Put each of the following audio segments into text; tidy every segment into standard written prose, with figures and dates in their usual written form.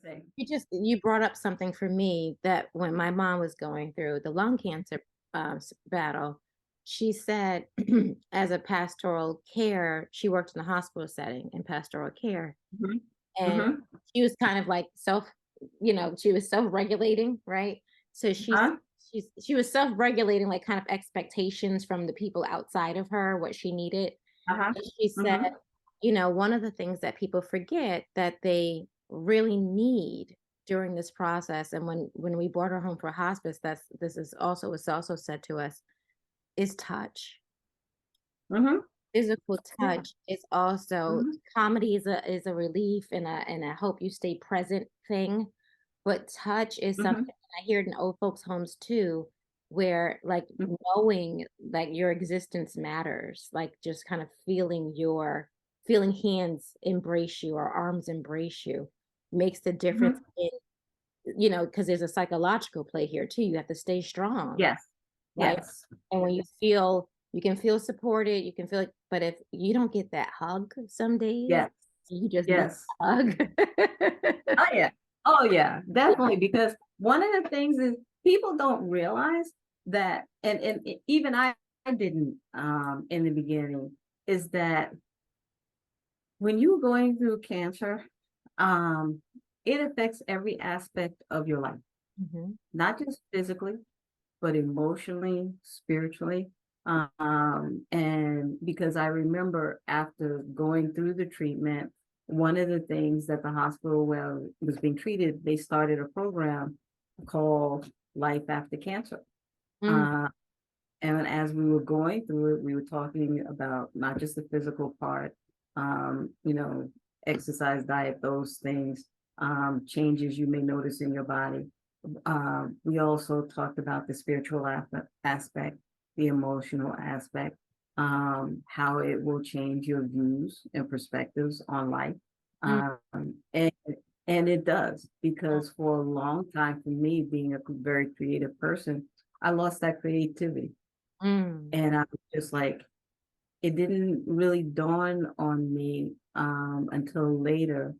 say. You brought up something for me that when my mom was going through the lung cancer battle, she said as a pastoral care, she worked in the hospital setting in pastoral care, Mhm. and Mhm. she was kind of like she was self-regulating, right? So Huh? she was self-regulating, like kind of expectations from the people outside of her, what she needed. Uh-huh. And she said, Mhm. one of the things that people forget that they really need during this process, and when we brought her home for hospice, this is also was also said to us, is touch. Mhm. Physical Yeah. touch is also Mhm. comedy is a relief and a hope you stay present thing. But touch is something Mhm. I hear it in old folks' homes too, where like Mhm. knowing like your existence matters, like just kind of feeling hands embrace you or arms embrace you makes the difference Mhm. in, because there's a psychological play here too. You have to stay strong, Yes. right? Yes. And when you can feel supported, you can feel like, but if you don't get that hug some days, Yes. you just need Yes. a hug. Oh yeah. Oh yeah. Definitely. Because one of the things is people don't realize that, and even I didn't in the beginning, is that when you're going through cancer, um, it affects every aspect of your life, Mhm. not just physically, but emotionally, spiritually. And because I remember after going through the treatment, one of the things that the hospital where I was being treated, they started a program called Life After Cancer. Mm, Uh, and as we were going through it, we were talking about not just the physical part, you know, exercise, diet, those things, changes you may notice in your body. We also talked about the spiritual aspect, the emotional aspect, how it will change your views and perspectives on life. mm, Um, and, and it does, because for a long time, for me, being a very creative person, I lost that creativity. mm, And I was just like, it didn't really dawn on me until later.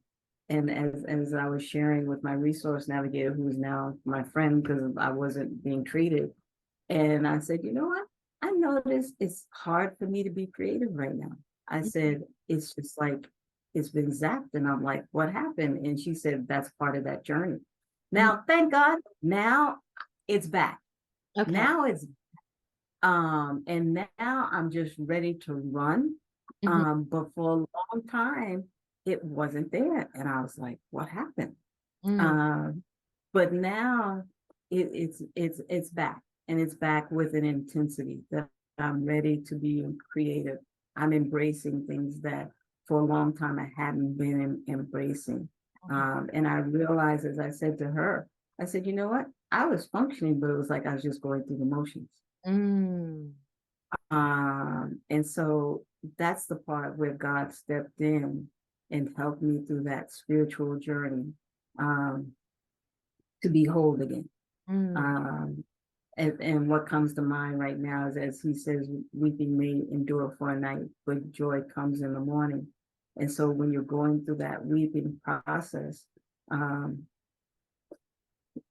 And as I was sharing with my resource navigator, who is now my friend because I wasn't being treated, and I said, you know what? I noticed it's hard for me to be creative right now. I mhm, said, it's just like it's been zapped. And I'm like, what happened? And she said, that's part of that journey. mm. Now, thank God, now it's back. Okay. Now it's and now I'm just ready to run. Mhm, But for a long time, it wasn't there. And I was like, what happened? mm, Um, but now it's back, and it's back with an intensity that I'm ready to be creative. I'm embracing things that for a long time I hadn't been embracing. mhm, And I realized, as I said to her, I said, you know what? I was functioning, but it was like I was just going through the motions. mm, And so that's the part where God stepped in and helped me through that spiritual journey, um, to be whole again. mm, Um, and what comes to mind right now is, as he says, weeping may endure for a night, but joy comes in the morning. And so when you're going through that weeping process, um,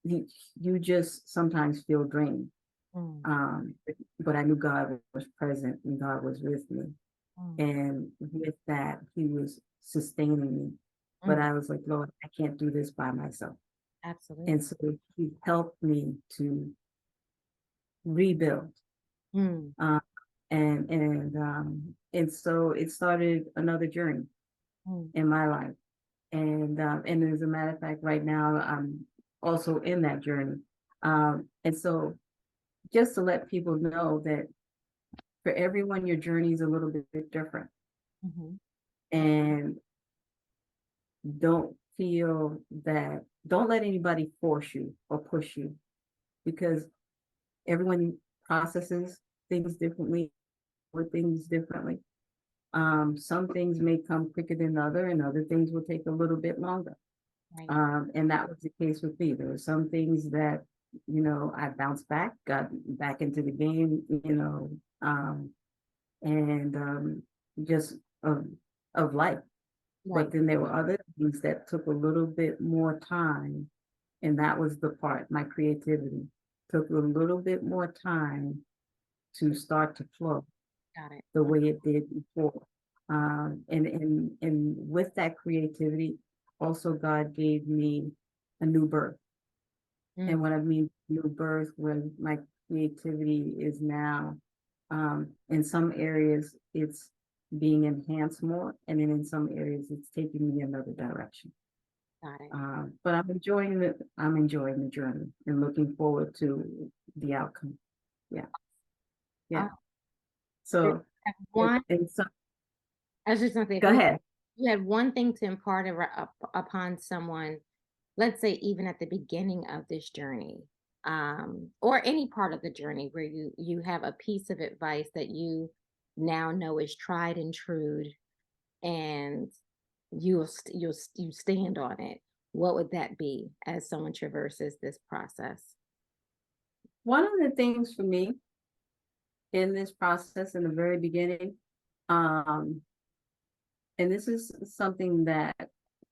you, you just sometimes feel drained. mm, Um, but I knew God was present and God was with me. mm, And with that, he was sustaining me. But mm. I was like, Lord, I can't do this by myself. Absolutely. And so he helped me to rebuild. Mm, Uh, and so it started another journey mm, in my life. And as a matter of fact, right now I'm also in that journey. And so just to let people know that for everyone, your journey is a little bit different. mhm, And don't feel that, don't let anybody force you or push you, because everyone processes things differently, with things differently. Some things may come quicker than other, and other things will take a little bit longer. right. And that was the case with me. There were some things that, I bounced back, got back into the game, and just of life. Right. But then there were other things that took a little bit more time. And that was the part, my creativity took a little bit more time to start to flow Got it. the way it did before. And with that creativity, also God gave me a new birth. And Mm, what I mean new birth, when my creativity is now, in some areas it's being enhanced more, and then in some areas it's taking me another direction. got it. But I'm enjoying the journey and looking forward to the outcome. Yeah, yeah. Uh, did So, you have and, one, and so, I was just gonna say, if go ahead. you had one thing to impart upon someone, let's say even at the beginning of this journey, or any part of the journey where you have a piece of advice that you now know is tried and true, and you stand on it, what would that be as someone traverses this process? One of the things for me in this process in the very beginning, um, and this is something that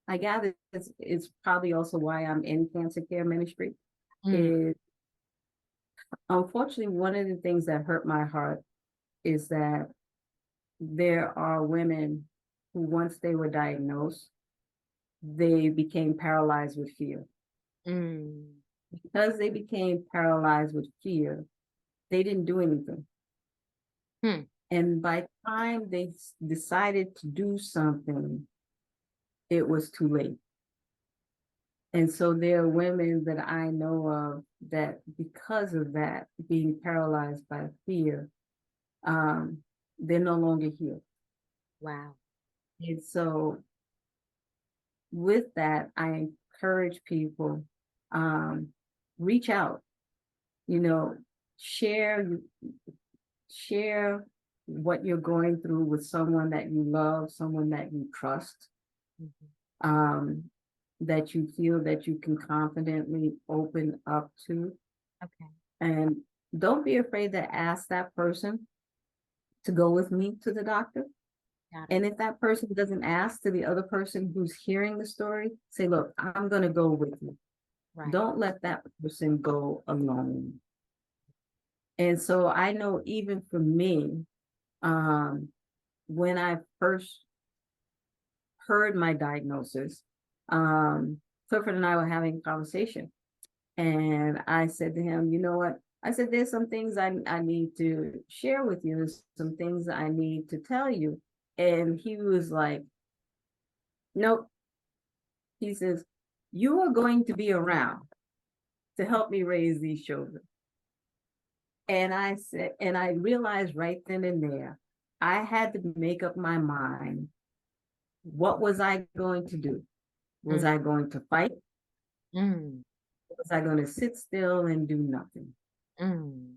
I gather is probably also why I'm in cancer care ministry, Mm, is unfortunately one of the things that hurt my heart is that there are women who, once they were diagnosed, they became paralyzed with fear. mm, Because they became paralyzed with fear, they didn't do anything. hmm, And by the time they decided to do something, it was too late. And so there are women that I know of that, because of that, being paralyzed by fear, um, they're no longer here. wow. And so with that, I encourage people, um, reach out, you know, share share what you're going through with someone that you love, someone that you trust, Mhm. um, that you feel that you can confidently open up to. Okay, And don't be afraid to ask that person to go with me to the doctor. got it. And if that person doesn't ask to the other person who's hearing the story, say, look, I'm going to go with you. Right. Don't let that person go alone. And so I know even for me, um, when I first heard my diagnosis, Clifford and I were having a conversation. And I said to him, you know what? I said, there's some things I need to share with you. There's some things I need to tell you. And he was like, nope. He says, you are going to be around to help me raise these children. And I said, and I realized right then and there, I had to make up my mind. What was I going to do? Was Mm, I going to fight? mm, Was I going to sit still and do nothing? mm.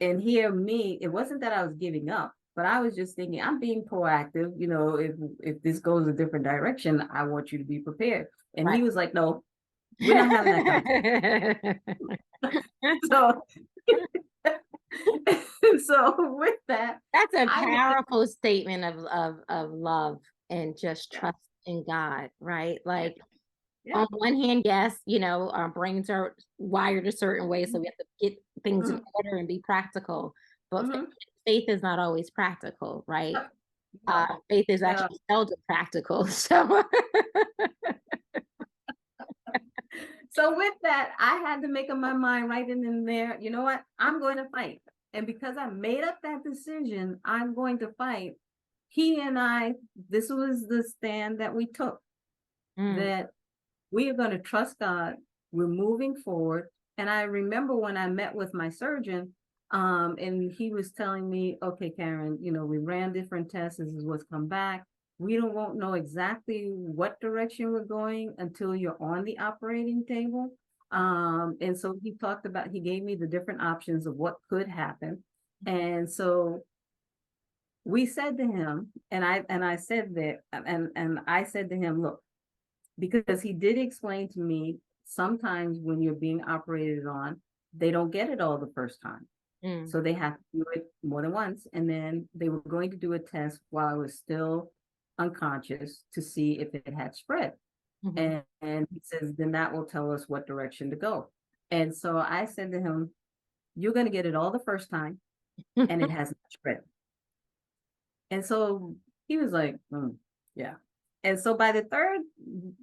And hear me, it wasn't that I was giving up, but I was just thinking, I'm being proactive. You know, if this goes a different direction, I want you to be prepared. And Right. he was like, no, we're not having that conversation. So, so with that, That's a I made, powerful statement of love and just yeah, trust in God, right? yeah, Like yeah. on one hand, yes, our brains are wired a certain way, so we have to get things in Mhm, order and be practical. But mhm. faith is not always practical, right? No, Faith is no. actually seldom practical. So So with that, I had to make up my mind right then and there. You know what? I'm going to fight. And because I made up that decision, I'm going to fight. He and I, this was the stand that we took, mm, that we are going to trust God. We're moving forward. And I remember when I met with my surgeon, and he was telling me, okay, Karen, we ran different tests. This is what's come back. We won't know exactly what direction we're going until you're on the operating table. And so he gave me the different options of what could happen. And so we said to him, and I said that, and I said to him, look, because he did explain to me sometimes when you're being operated on, they don't get it all the first time. mm, So they have to do it more than once. And then they were going to do a test while I was still unconscious to see if it had spread. Mhm. And he says, then that will tell us what direction to go. And so I said to him, you're going to get it all the first time, and it hasn't spread. And so he was like, yeah. And so by the third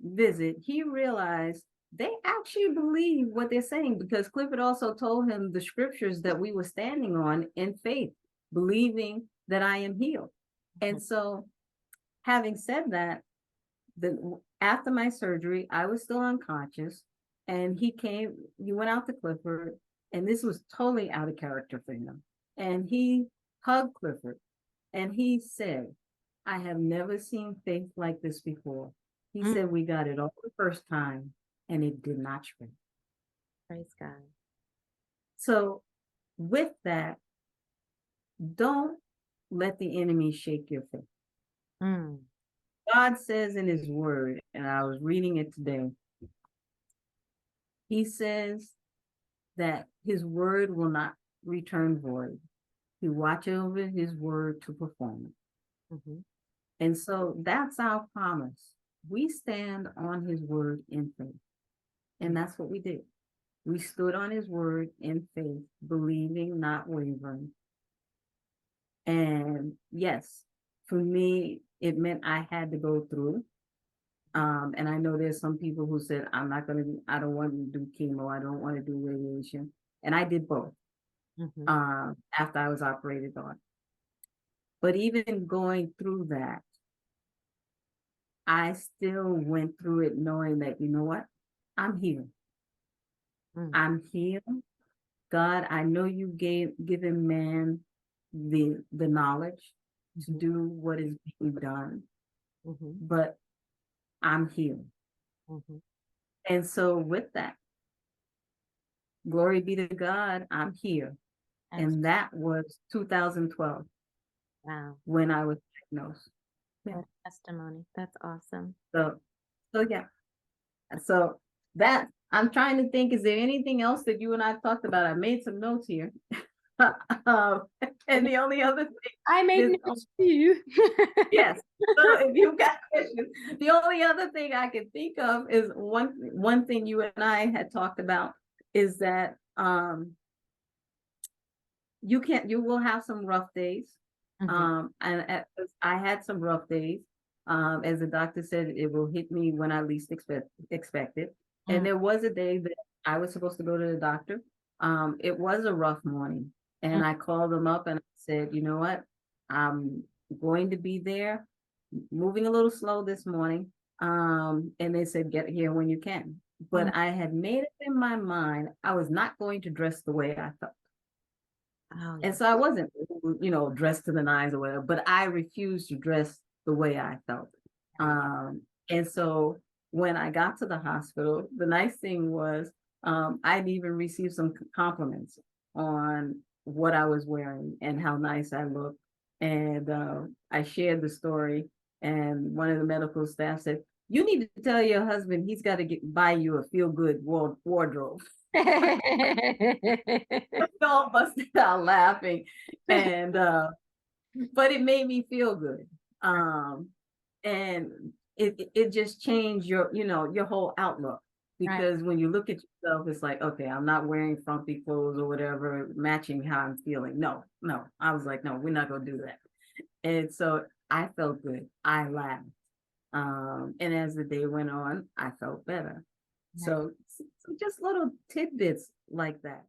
visit, he realized they actually believe what they're saying, because Clifford also told him the scriptures that we were standing on in faith, believing that I am healed. And so, having said that, after my surgery, I was still unconscious, and he went out to Clifford, and this was totally out of character for him. And he hugged Clifford, and he said, I have never seen faith like this before. He Mm, said, we got it all the first time, and it did not shrink. praise God. So, with that, don't let the enemy shake your faith. Mm, God says in his word, and I was reading it today, he says that his word will not return void. He watches over his word to perform it. mhm. And so that's our promise. We stand on his word in faith. And that's what we did. We stood on his word in faith, believing, not wavering. And yes, for me, it meant I had to go through. And I know there's some people who said, I don't want to do chemo. I don't want to do radiation. And I did both Mhm. after I was operated on. But even going through that, I still went through it knowing that, you know what? I'm here. Mm, I'm here. God, I know you given man the knowledge to mhm, do what is being done, mhm, but I'm here. mhm. And so with that, glory be to God, I'm here. Abs- And that was 2012 Wow. when I was diagnosed. Yeah. What a testimony. That's awesome. So yeah. So that I'm trying to think, is there anything else that you and I talked about? I made some notes here. um, and the only other thing I made is, notes too. yes. So if you've got questions, the only other thing I can think of is one thing you and I had talked about is that you will have some rough days. Mhm, I had some rough days. As the doctor said, it will hit me when I least expect it. And mm, there was a day that I was supposed to go to the doctor. It was a rough morning, mm, and I called them up and I said, you know what? I'm going to be there, moving a little slow this morning. And they said, get here when you can. mm. But I had made it in my mind, I was not going to dress the way I felt. Oh, And yeah. so I wasn't, dressed to the nines or whatever, but I refused to dress the way I felt. Right. And so when I got to the hospital, the nice thing was I'd even received some compliments on what I was wearing and how nice I looked. And I shared the story, and one of the medical staff said, you need to tell your husband he's got to buy you a feel-good wardrobe. We all busted out laughing, and but it made me feel good. um and it just changed your whole outlook, Right. because when you look at yourself, it's like, okay, I'm not wearing frumpy clothes or whatever matching how I'm feeling. No, I was like, no, we're not gonna do that. And so I felt good, I laughed. And as the day went on, I felt better. Nice. So just little tidbits like that.